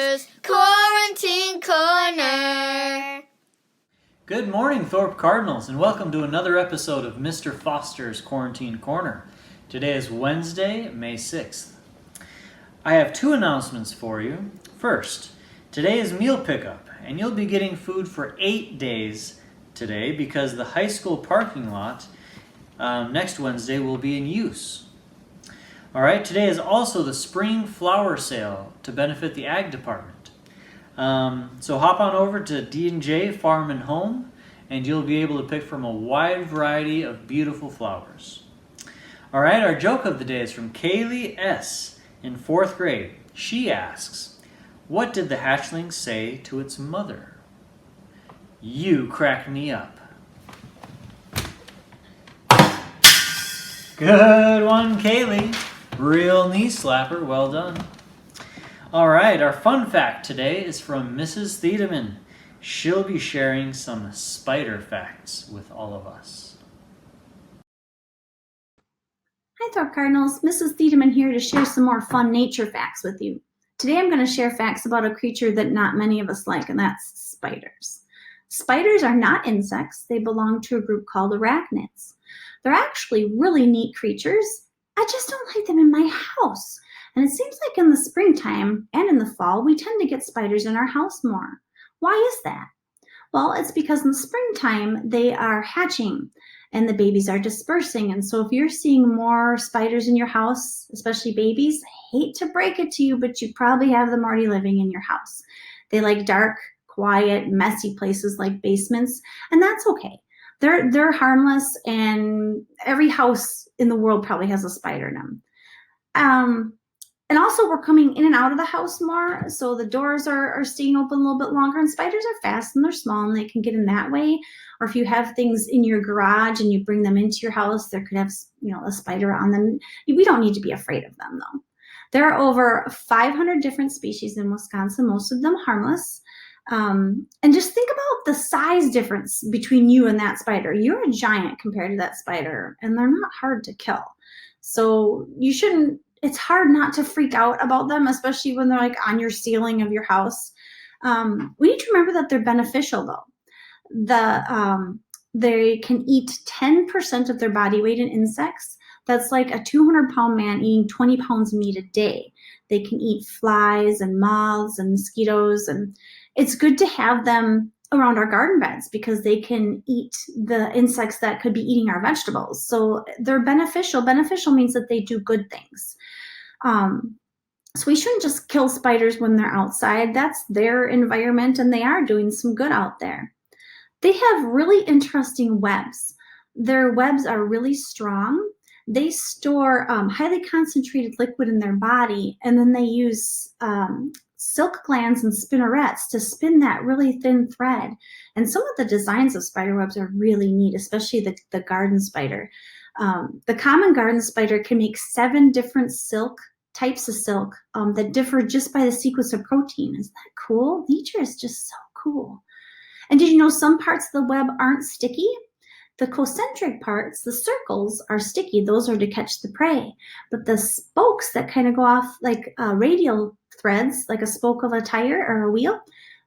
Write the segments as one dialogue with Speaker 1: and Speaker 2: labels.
Speaker 1: Foster's Quarantine Corner.
Speaker 2: Good morning, Thorpe Cardinals, and welcome to another episode of Mr. Foster's Quarantine Corner. Today is Wednesday, May 6th. I have two announcements for you. First, today is meal pickup, and you'll be getting food for 8 days today because the high school parking lot next Wednesday will be in use. All right, today is also the spring flower sale to benefit the ag department. So hop on over to D&J Farm and Home, and you'll be able to pick from a wide variety of beautiful flowers. All right, our joke of the day is from Kaylee S. in 4th grade. She asks, "What did the hatchling say to its mother?" "You crack me up." Good one, Kaylee. Real knee slapper, well done. All right, our fun fact today is from Mrs. Thiedemann. She'll be sharing some spider facts with all of us.
Speaker 3: Hi Thorpe Cardinals, Mrs. Thiedemann here to share some more fun nature facts with you. Today I'm going to share facts about a creature that not many of us like, and that's spiders. Spiders are not insects. They belong to a group called arachnids. They're actually really neat creatures. I just don't like them in my house. And it seems like in the springtime and in the fall, we tend to get spiders in our house more. Why is that? Well, it's because in the springtime, they are hatching and the babies are dispersing. And so if you're seeing more spiders in your house, especially babies, I hate to break it to you, but you probably have them already living in your house. They like dark, quiet, messy places like basements, and that's okay. They're harmless, and every house in the world probably has a spider in them. And also we're coming in and out of the house more, so the doors are staying open a little bit longer, and spiders are fast and they're small and they can get in that way. Or if you have things in your garage and you bring them into your house, there could have, a spider on them. We don't need to be afraid of them though. There are over 500 different species in Wisconsin, most of them harmless. And just think about the size difference between you and that spider. You're a giant compared to that spider, and they're not hard to kill. So it's hard not to freak out about them, especially when they're like on your ceiling of your house. We need to remember that they're beneficial though. They can eat 10% of their body weight in insects. That's like a 200-pound man eating 20 pounds of meat a day. They can eat flies and moths and mosquitoes, and it's good to have them around our garden beds because they can eat the insects that could be eating our vegetables. So they're beneficial. Beneficial means that they do good things. So we shouldn't just kill spiders when they're outside. That's their environment, and they are doing some good out there. They have really interesting webs. Their webs are really strong. They store highly concentrated liquid in their body, and then they use silk glands and spinnerets to spin that really thin thread. And some of the designs of spider webs are really neat, especially the garden spider. The common garden spider can make 7 different types of silk that differ just by the sequence of protein. Isn't that cool? Nature is just so cool. And did you know some parts of the web aren't sticky? The concentric parts, the circles, are sticky. Those are to catch the prey. But the spokes that kind of go off like radial threads, like a spoke of a tire or a wheel,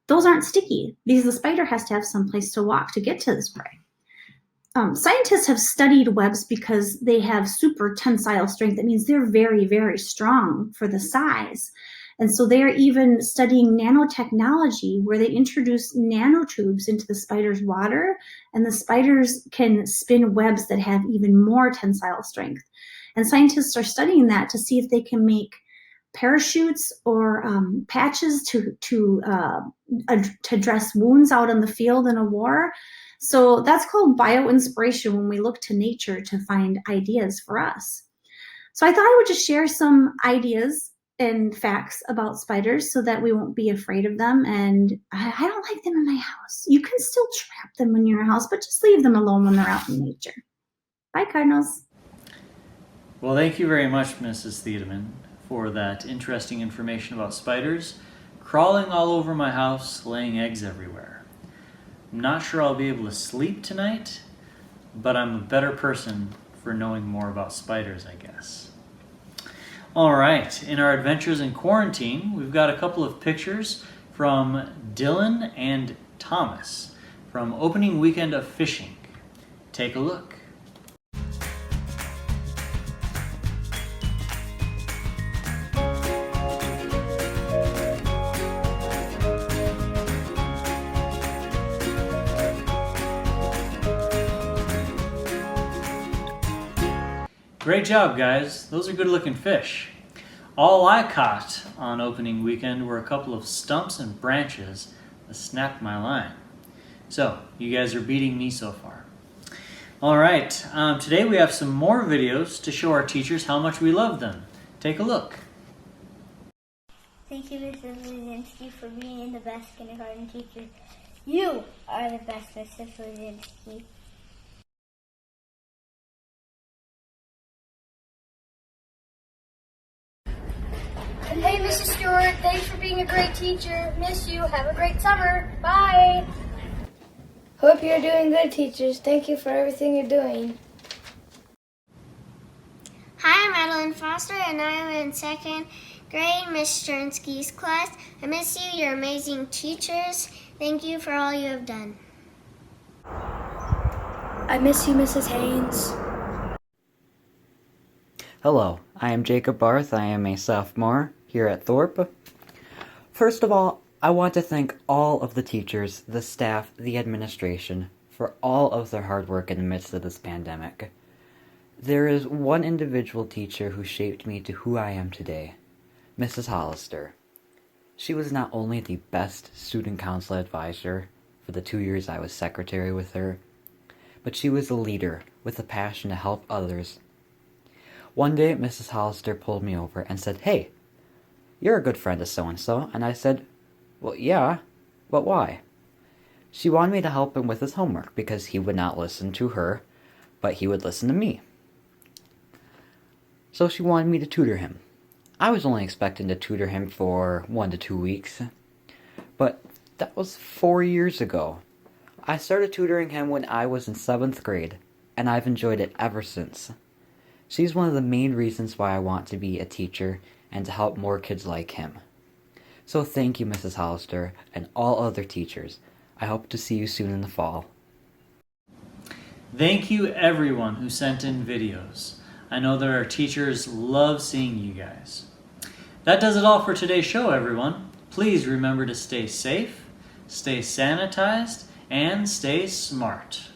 Speaker 3: those aren't sticky because the spider has to have some place to walk to get to this prey. Scientists have studied webs because they have super tensile strength. That means they're very, very strong for the size. And so they're even studying nanotechnology where they introduce nanotubes into the spider's water, and the spiders can spin webs that have even more tensile strength. And scientists are studying that to see if they can make parachutes or patches to dress wounds out in the field in a war. So that's called bioinspiration when we look to nature to find ideas for us. So I thought I would just share some ideas and facts about spiders so that we won't be afraid of them. And I don't like them in my house. You can still trap them in your house, but just leave them alone when they're out in nature. Bye, Cardinals.
Speaker 2: Well, thank you very much, Mrs. Thiedemann, for that interesting information about spiders crawling all over my house, laying eggs everywhere. I'm not sure I'll be able to sleep tonight, but I'm a better person for knowing more about spiders, I guess. All right, in our adventures in quarantine, we've got a couple of pictures from Dylan and Thomas from opening weekend of fishing. Take a look. Great job, guys. Those are good looking fish. All I caught on opening weekend were a couple of stumps and branches that snapped my line. So, you guys are beating me so far. All right, today we have some more videos to show our teachers how much we love them. Take a look.
Speaker 1: Thank you, Mrs. Lizinski, for being the best kindergarten teacher. You are the best, Mrs. Lizinski.
Speaker 4: And hey, Mrs. Stewart, thanks for being a great teacher. Miss you. Have a great summer. Bye.
Speaker 5: Hope you're doing good, teachers. Thank you for everything you're doing.
Speaker 6: Hi, I'm Madeline Foster, and I am in second grade, Miss Sternsky's class. I miss you. You're amazing teachers. Thank you for all you have done.
Speaker 5: I miss you, Mrs. Haynes.
Speaker 7: Hello, I am Jacob Barth. I am a sophomore here at Thorpe. First of all, I want to thank all of the teachers, the staff, the administration, for all of their hard work in the midst of this pandemic. There is one individual teacher who shaped me to who I am today, Mrs. Hollister. She was not only the best student council advisor for the 2 years I was secretary with her, but she was a leader with a passion to help others. One day, Mrs. Hollister pulled me over and said, "Hey, you're a good friend of so-and-so." And I said, "Well, yeah, but why?" She wanted me to help him with his homework because he would not listen to her, but he would listen to me. So she wanted me to tutor him. I was only expecting to tutor him for 1 to 2 weeks, but that was 4 years ago. I started tutoring him when I was in 7th grade, and I've enjoyed it ever since. She's one of the main reasons why I want to be a teacher and to help more kids like him. So thank you, Mrs. Hollister, and all other teachers. I hope to see you soon in the fall.
Speaker 2: Thank you everyone who sent in videos. I know that our teachers love seeing you guys. That does it all for today's show, everyone. Please remember to stay safe, stay sanitized, and stay smart.